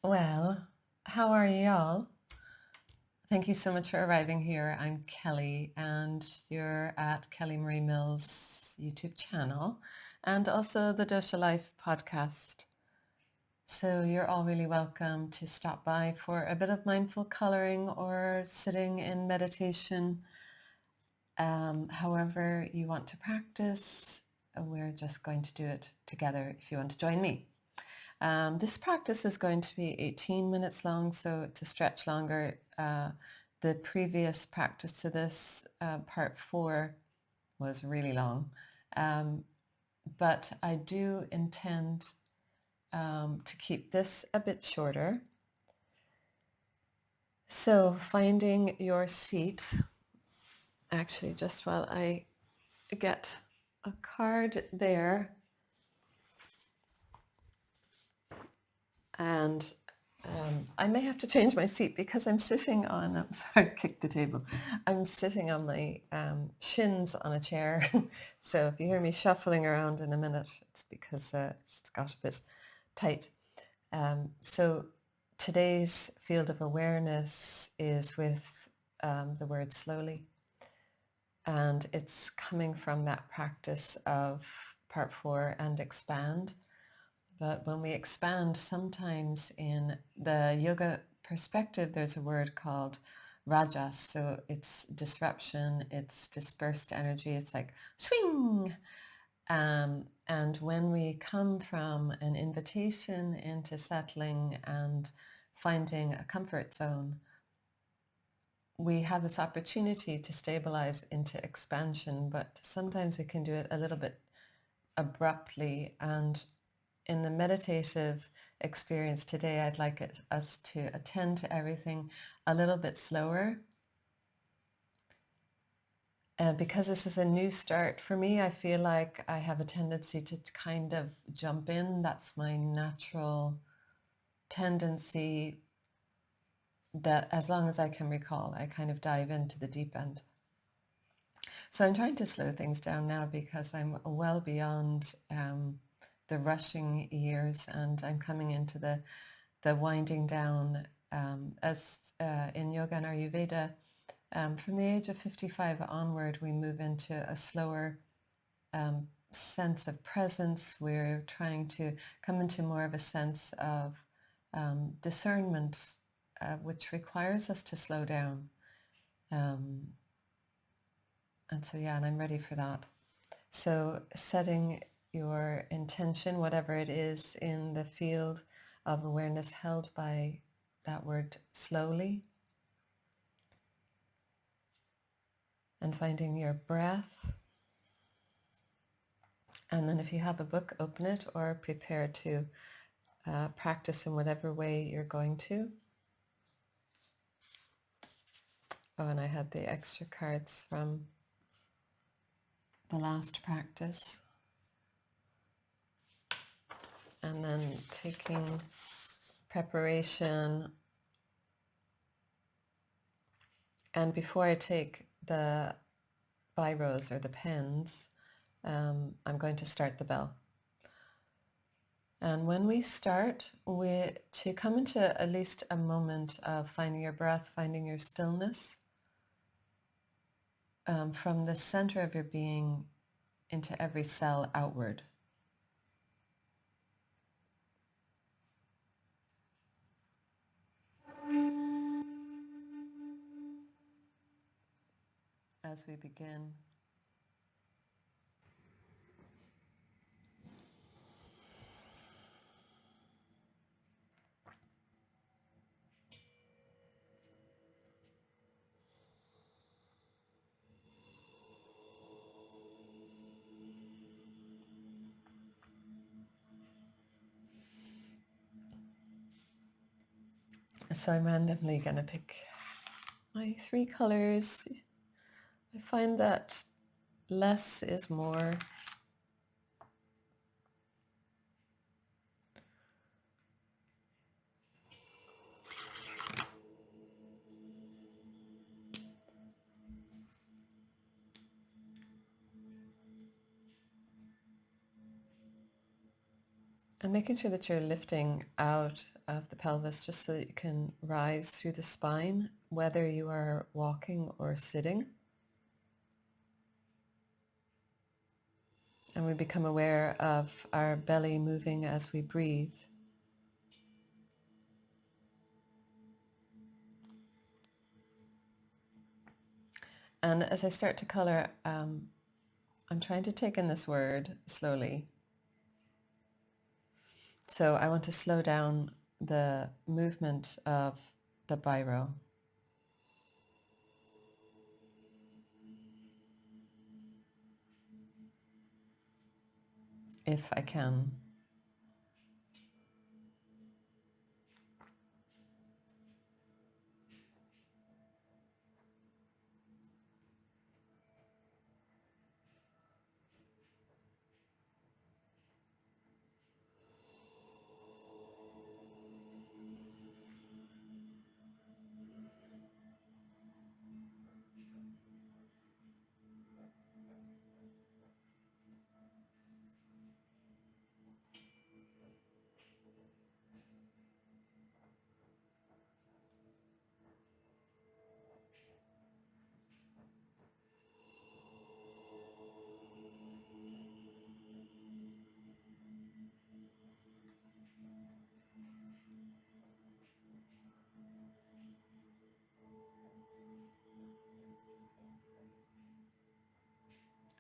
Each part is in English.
Well, how are you all? Thank you so much for arriving here. I'm Kelly, and you're at Kelly Marie Mills' YouTube channel and also the Dosha Life podcast. So you're all really welcome to stop by for a bit of mindful coloring or sitting in meditation. However you want to practice, we're just going to do it together if you want to join me. This practice is going to be 18 minutes long, so to stretch longer. The previous practice to this, part 4, was really long. But I do intend to keep this a bit shorter. So finding your seat, actually just while I get a card there, and I may have to change my seat because I'm sitting on, I'm sorry, I kicked the table. I'm sitting on my shins on a chair. So if you hear me shuffling around in a minute, it's because it's got a bit tight. So today's field of awareness is with the word slowly. And it's coming from that practice of part 4 and expand. But when we expand, sometimes in the yoga perspective, there's a word called rajas. So it's disruption, it's dispersed energy. It's like swing. And when we come from an invitation into settling and finding a comfort zone, we have this opportunity to stabilize into expansion, but sometimes we can do it a little bit abruptly. And in the meditative experience today, I'd like us to attend to everything a little bit slower. Because this is a new start for me, I feel like I have a tendency to kind of jump in. That's my natural tendency, that as long as I can recall, I kind of dive into the deep end. So I'm trying to slow things down now because I'm well beyond the rushing years, and I'm coming into the winding down. As in yoga and Ayurveda, from the age of 55 onward, we move into a slower sense of presence. We're trying to come into more of a sense of discernment, which requires us to slow down. And so, yeah, and I'm ready for that. So setting your intention, whatever it is, in the field of awareness held by that word slowly, and finding your breath. And then if you have a book, open it or prepare to practice in whatever way you're going to. Oh, and I had the extra cards from the last practice. And then taking preparation. And before I take the biros or the pens, I'm going to start the bell. And when we start, to come into at least a moment of finding your breath, finding your stillness, from the center of your being into every cell outward. As we begin, so I'm randomly going to pick my 3 colors. I find that less is more. And making sure that you're lifting out of the pelvis just so that you can rise through the spine, whether you are walking or sitting. And we become aware of our belly moving as we breathe. And as I start to color, I'm trying to take in this word slowly. So I want to slow down the movement of the biro. If I can.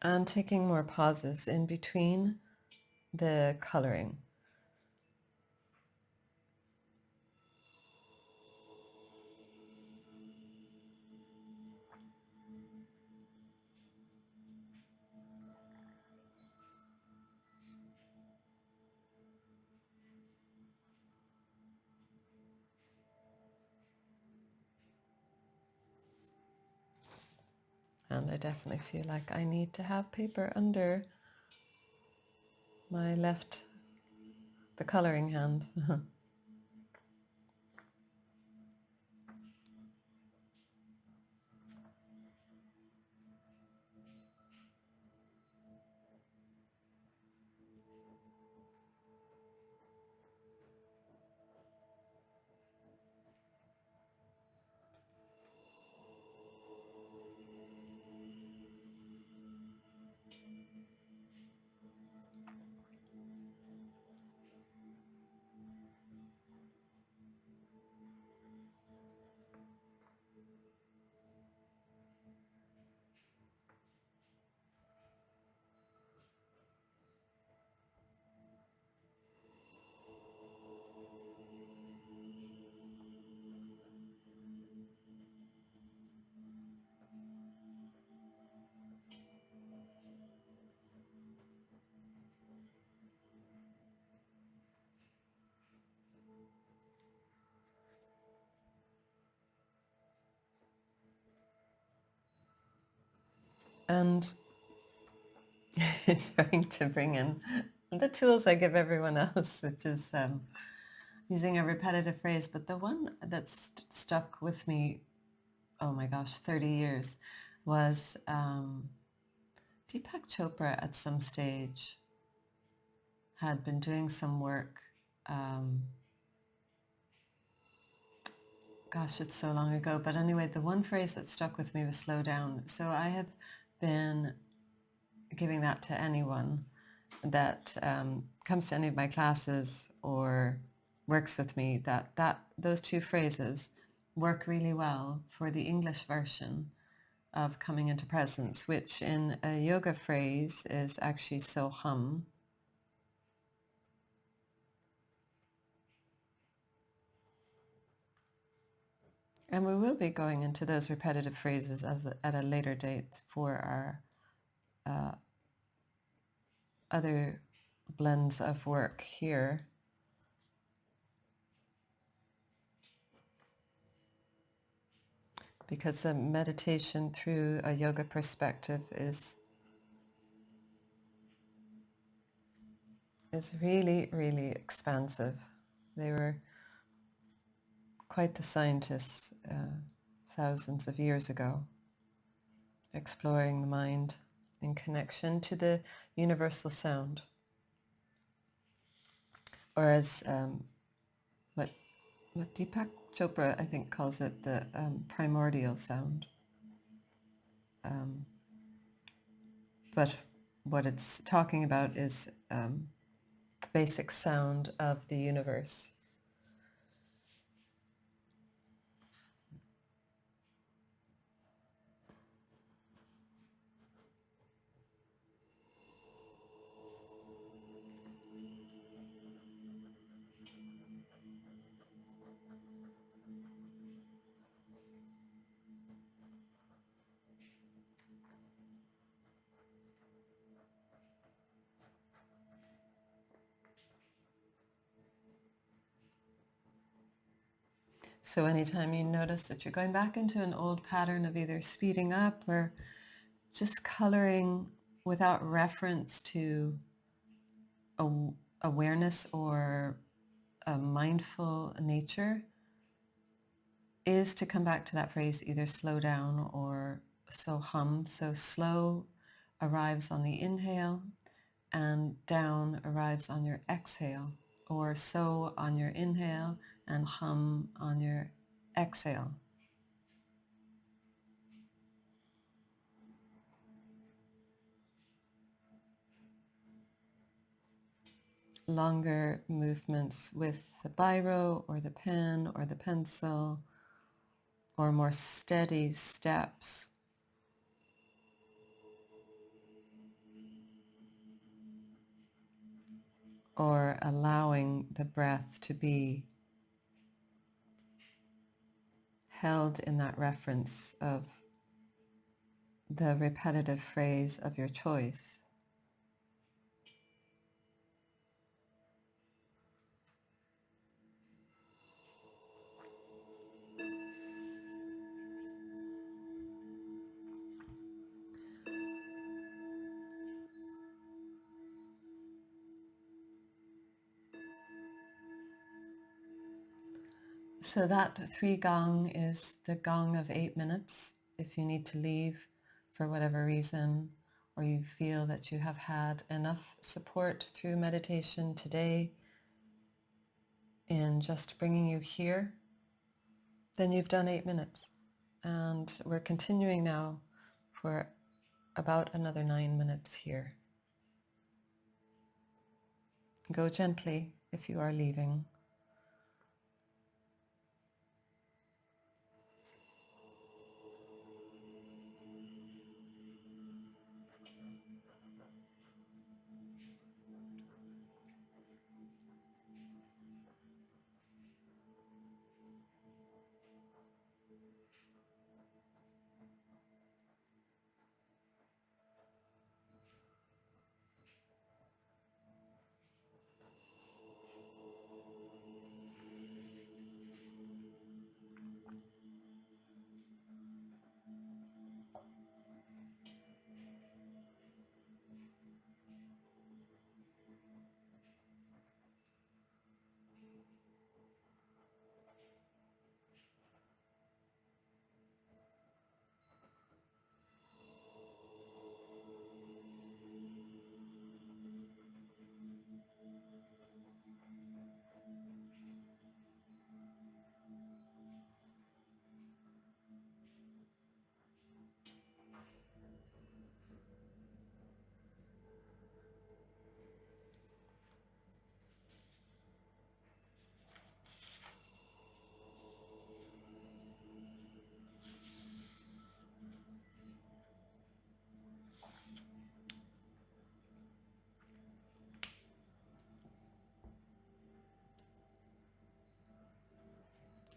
And taking more pauses in between the coloring. And I definitely feel like I need to have paper under my the coloring hand. And trying to bring in the tools I give everyone else, which is using a repetitive phrase. But the one that's stuck with me, oh my gosh, 30 years, was Deepak Chopra at some stage had been doing some work. Gosh, it's so long ago. But anyway, the one phrase that stuck with me was slow down. So I have been giving that to anyone that comes to any of my classes or works with me, that those two phrases work really well for the English version of coming into presence, which in a yoga phrase is actually so hum. And we will be going into those repetitive phrases at a later date for our other blends of work here. Because the meditation through a yoga perspective is really, really expansive. They were quite the scientists thousands of years ago, exploring the mind in connection to the universal sound. or as what Deepak Chopra, I think, calls it, the primordial sound. But what it's talking about is the basic sound of the universe. So anytime you notice that you're going back into an old pattern of either speeding up or just coloring without reference to awareness or a mindful nature, is to come back to that phrase, either slow down or so hum. So slow arrives on the inhale and down arrives on your exhale, or so on your inhale and hum on your exhale. Longer movements with the biro or the pen or the pencil, or more steady steps. Or allowing the breath to be held in that reference of the repetitive phrase of your choice. So that 3 gong is the gong of 8 minutes. If you need to leave for whatever reason, or you feel that you have had enough support through meditation today in just bringing you here, then you've done 8 minutes. And we're continuing now for about another 9 minutes here. Go gently if you are leaving.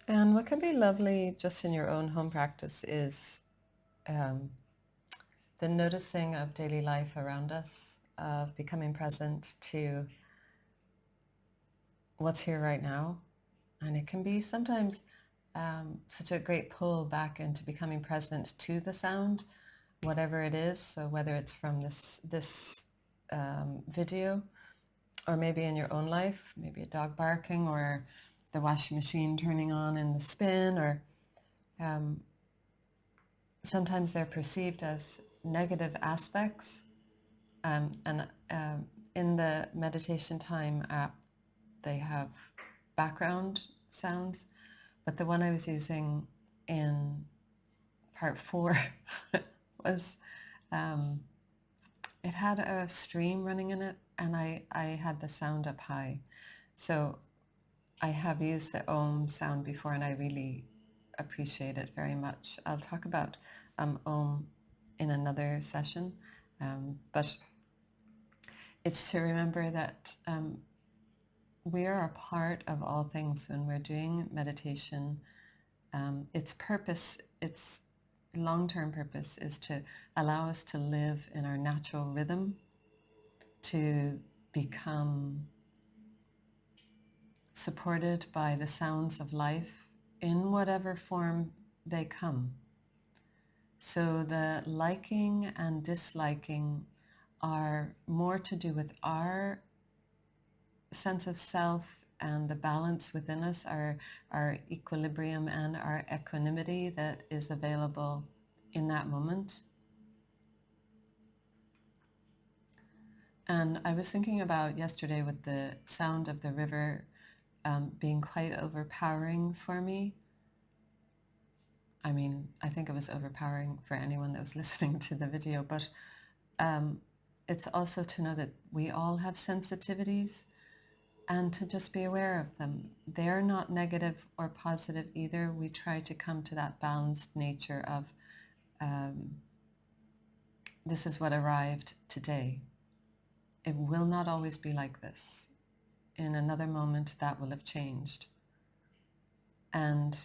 And what can be lovely just in your own home practice is the noticing of daily life around us, of becoming present to what's here right now. And it can be sometimes such a great pull back into becoming present to the sound, whatever it is. So whether it's from this video, or maybe in your own life, maybe a dog barking or the washing machine turning on in the spin, or sometimes they're perceived as negative aspects. And in the meditation time app they have background sounds, but the one I was using in part 4 was, it had a stream running in it, and I had the sound up high. So I have used the Om sound before, and I really appreciate it very much. I'll talk about Om in another session, but it's to remember that we are a part of all things when we're doing meditation. Its purpose, its long-term purpose, is to allow us to live in our natural rhythm, to become supported by the sounds of life in whatever form they come. So the liking and disliking are more to do with our sense of self and the balance within us, our equilibrium and our equanimity that is available in that moment. And I was thinking about yesterday with the sound of the river being quite overpowering for me. I mean, I think it was overpowering for anyone that was listening to the video, but it's also to know that we all have sensitivities and to just be aware of them. They're not negative or positive either. We try to come to that balanced nature of this is what arrived today. It will not always be like this. In another moment, that will have changed. And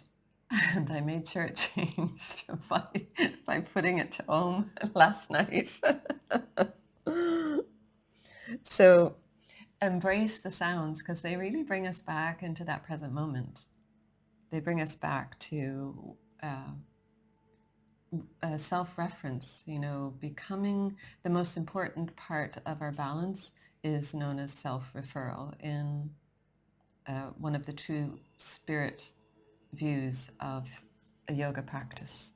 I made sure it changed by putting it to Om last night. So embrace the sounds, because they really bring us back into that present moment. They bring us back to self-reference. Becoming the most important part of our balance is known as self-referral in one of the true spirit views of a yoga practice.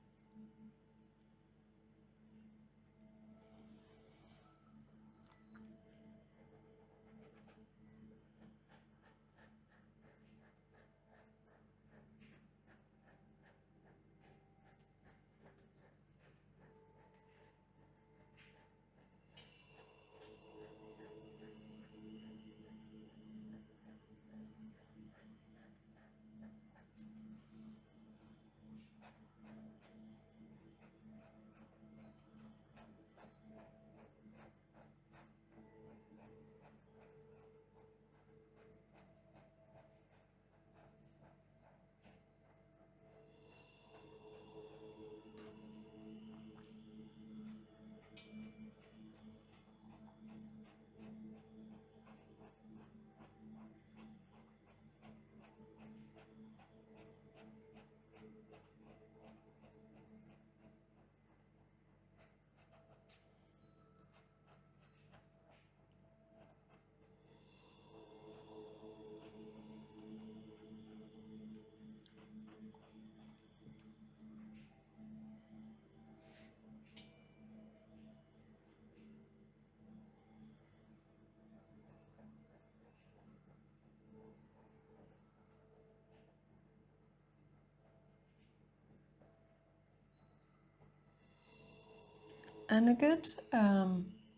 And a good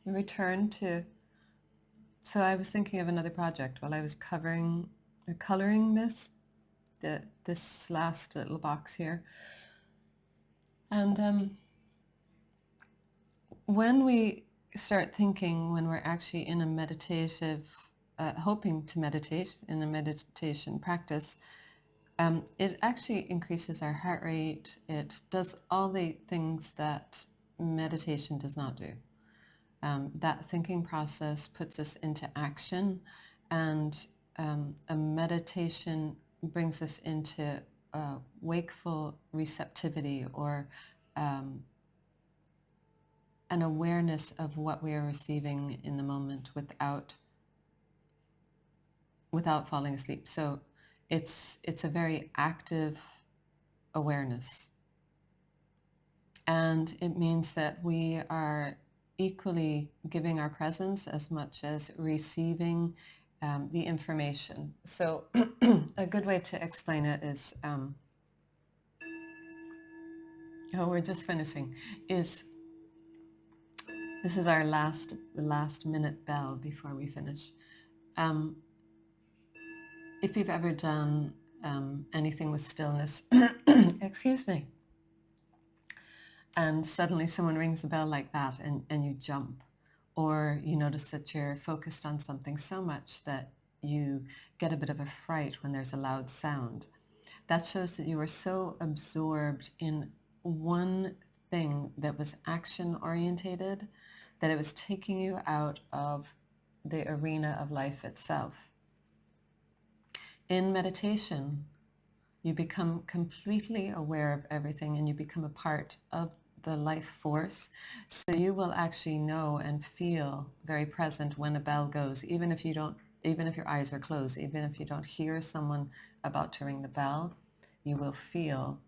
return to, so I was thinking of another project while I was coloring this last little box here. And when we start thinking, when we're actually in a meditative, hoping to meditate in a meditation practice, it actually increases our heart rate. It does all the things that meditation does not do. That thinking process puts us into action, and a meditation brings us into wakeful receptivity, or an awareness of what we are receiving in the moment without falling asleep. So it's a very active awareness. And it means that we are equally giving our presence as much as receiving the information. So a good way to explain it is, we're just finishing, is this is our last minute bell before we finish. If you've ever done anything with stillness, excuse me, and suddenly someone rings a bell like that and you jump, or you notice that you're focused on something so much that you get a bit of a fright when there's a loud sound, that shows that you were so absorbed in one thing that was action orientated that it was taking you out of the arena of life itself. In meditation, you become completely aware of everything and you become a part of the life force. So you will actually know and feel very present when a bell goes, even if your eyes are closed, even if you don't hear someone about to ring the bell, you will feel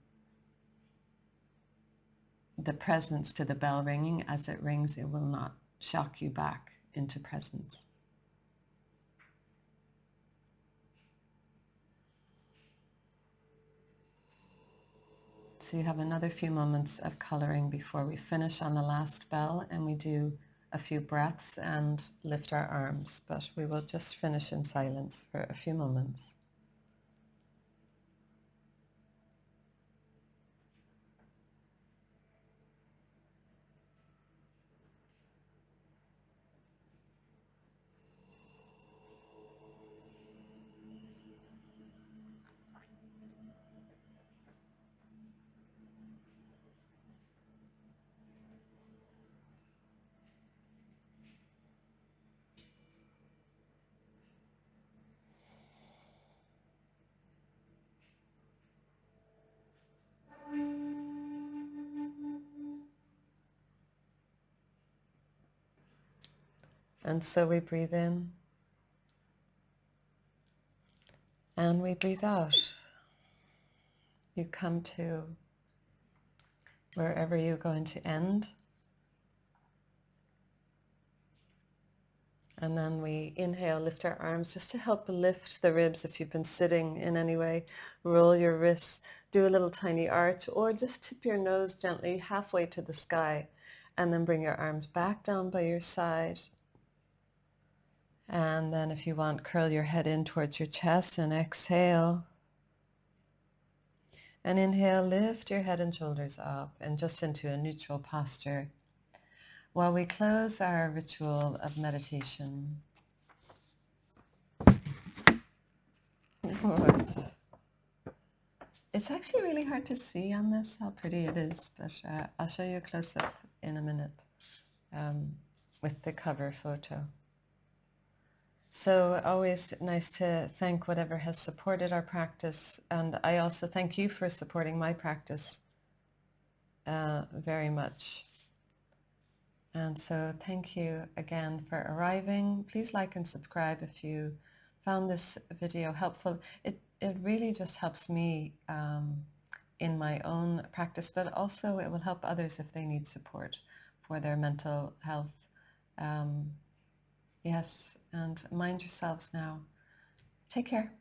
the presence to the bell ringing. As it rings, it will not shock you back into presence. So you have another few moments of coloring before we finish on the last bell, and we do a few breaths and lift our arms, but we will just finish in silence for a few moments. And so we breathe in and we breathe out. You come to wherever you're going to end. And then we inhale, lift our arms just to help lift the ribs. If you've been sitting in any way, roll your wrists, do a little tiny arch, or just tip your nose gently halfway to the sky. And then bring your arms back down by your side. And then if you want, curl your head in towards your chest and exhale. And inhale, lift your head and shoulders up and just into a neutral posture while we close our ritual of meditation. It's actually really hard to see on this how pretty it is, but I'll show you a close-up in a minute with the cover photo. So always nice to thank whatever has supported our practice, and I also thank you for supporting my practice very much. And so thank you again for arriving. Please like and subscribe if you found this video helpful. It really just helps me in my own practice, but also it will help others if they need support for their mental health. Yes, and mind yourselves now. Take care.